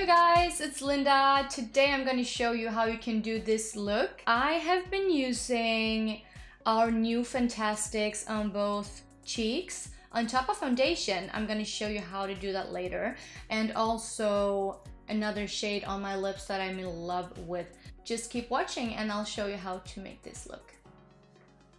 you guys, it's Linda. Today I'm going to show you how you can do this look. I have been using our new Fantastics on both cheeks on top of foundation. I'm going to show you how to do that later, and also another shade on my lips that I'm in love with. Just keep watching and I'll show you how to make this look.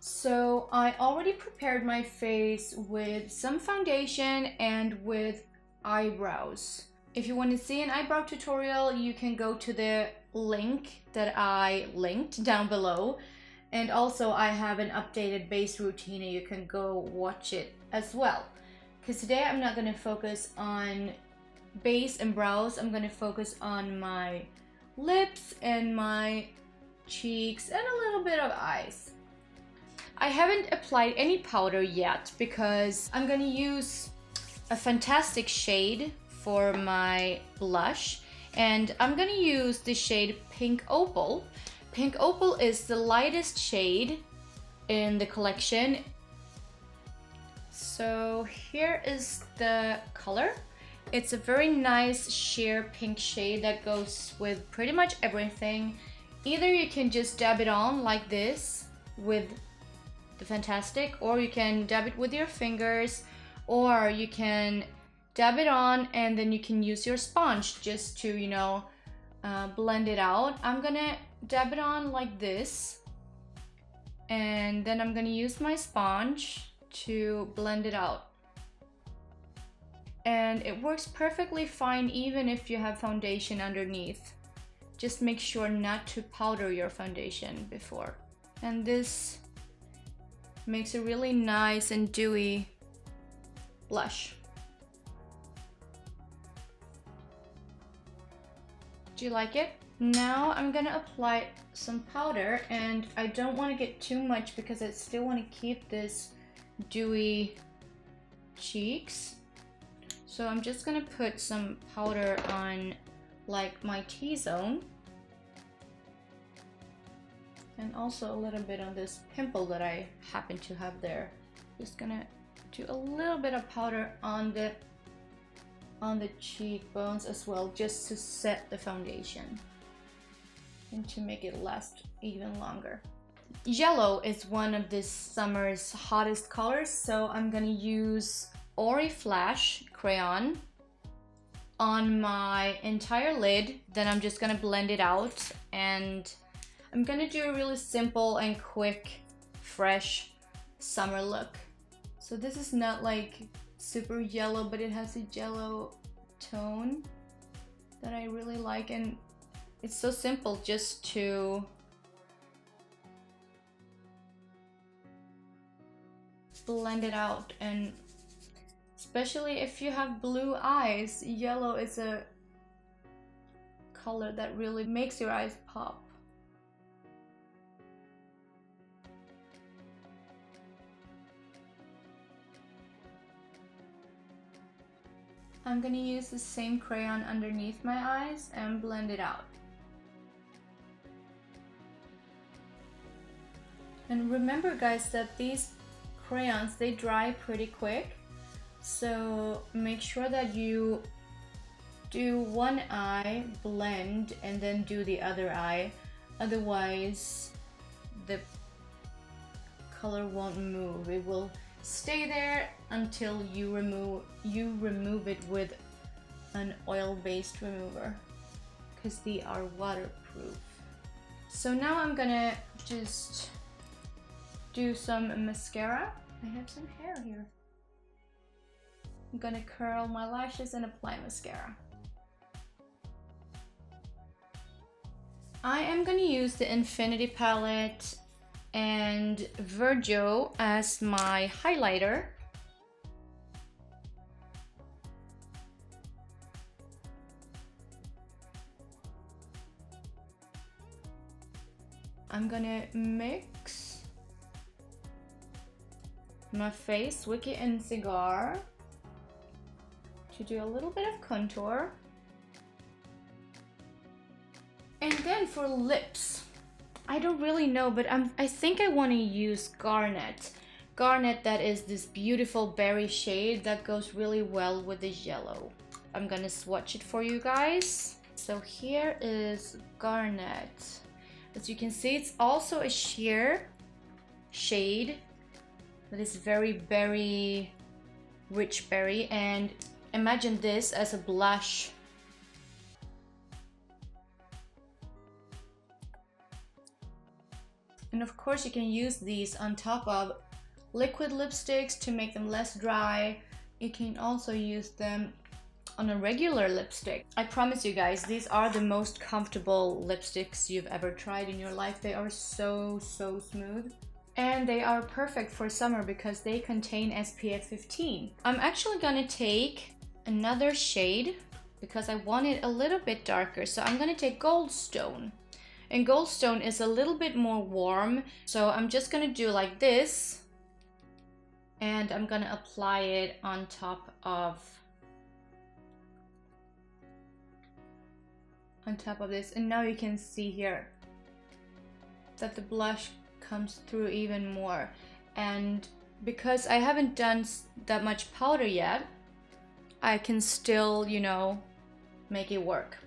So I already prepared my face with some foundation and with eyebrows. If you want to see an eyebrow tutorial, you can go to the link that I linked down below. And also I have an updated base routine and you can go watch it as well. Because today I'm not going to focus on base and brows. I'm going to focus on my lips and my cheeks and a little bit of eyes. I haven't applied any powder yet because I'm going to use a Fantastic shade for my blush, and I'm going to use the shade Pink Opal. Pink Opal is the lightest shade in the collection. So here is the color. It's a very nice sheer pink shade that goes with pretty much everything. Either you can just dab it on like this with the Fantastic, or you can dab it with your fingers, or you can dab it on and then you can use your sponge just to, you know, blend it out. I'm gonna dab it on like this, and then I'm gonna use my sponge to blend it out. And it works perfectly fine even if you have foundation underneath. Just make sure not to powder your foundation before. And this makes a really nice and dewy blush. Do you like it? Now I'm gonna apply some powder, and I don't want to get too much because I still want to keep this dewy cheeks. So I'm just gonna put some powder on like my T-zone, and also a little bit on this pimple that I happen to have there. Just gonna do a little bit of powder on the cheekbones as well, just to set the foundation and to make it last even longer. Yellow is one of this summer's hottest colors, so I'm gonna use Oriflash crayon on my entire lid. Then I'm just gonna blend it out, and I'm gonna do a really simple and quick, fresh summer look. So this is not like super yellow, but it has a yellow tone that I really like, and it's so simple just to blend it out. And especially if you have blue eyes, yellow is a color that really makes your eyes pop. I'm gonna use the same crayon underneath my eyes and blend it out. And remember guys that these crayons, they dry pretty quick. So make sure that you do one eye, blend, and then do the other eye. Otherwise, the color won't move. It will stay there until you remove it with an oil-based remover, because they are waterproof. So now I'm gonna just do some mascara. I have some hair here. I'm gonna curl my lashes and apply mascara. I am gonna use the Infinity palette and Virgil as my highlighter. I'm gonna mix my face, Wicked and Cigar, to do a little bit of contour. And then for lips, I don't really know, but I think I want to use Garnet. Garnet, that is this beautiful berry shade that goes really well with the yellow. I'm gonna swatch it for you guys. So here is Garnet. As you can see, it's also a sheer shade that is very berry, rich berry, and imagine this as a blush. And of course you can use these on top of liquid lipsticks to make them less dry. You can also use them on a regular lipstick. I promise you guys, these are the most comfortable lipsticks you've ever tried in your life. They are so smooth. And they are perfect for summer because they contain SPF 15. I'm actually gonna take another shade because I want it a little bit darker. So I'm gonna take Goldstone. And Goldstone is a little bit more warm. So I'm just gonna do like this. And I'm gonna apply it on top of this. And now you can see here that the blush comes through even more. And because I haven't done that much powder yet, I can still, you know, make it work.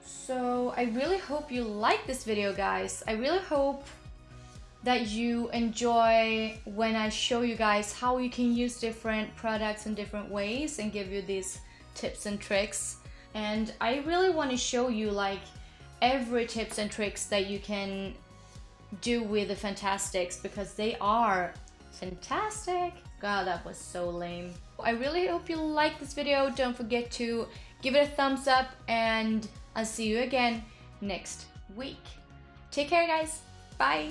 So I really hope you like this video, guys. I really hope that you enjoy when I show you guys how you can use different products in different ways and give you these tips and tricks. And I really want to show you like every tips and tricks that you can do with the Fantastics because they are fantastic. God, that was so lame. I really hope you like this video. Don't forget to give it a thumbs up and I'll see you again next week. Take care, guys. Bye.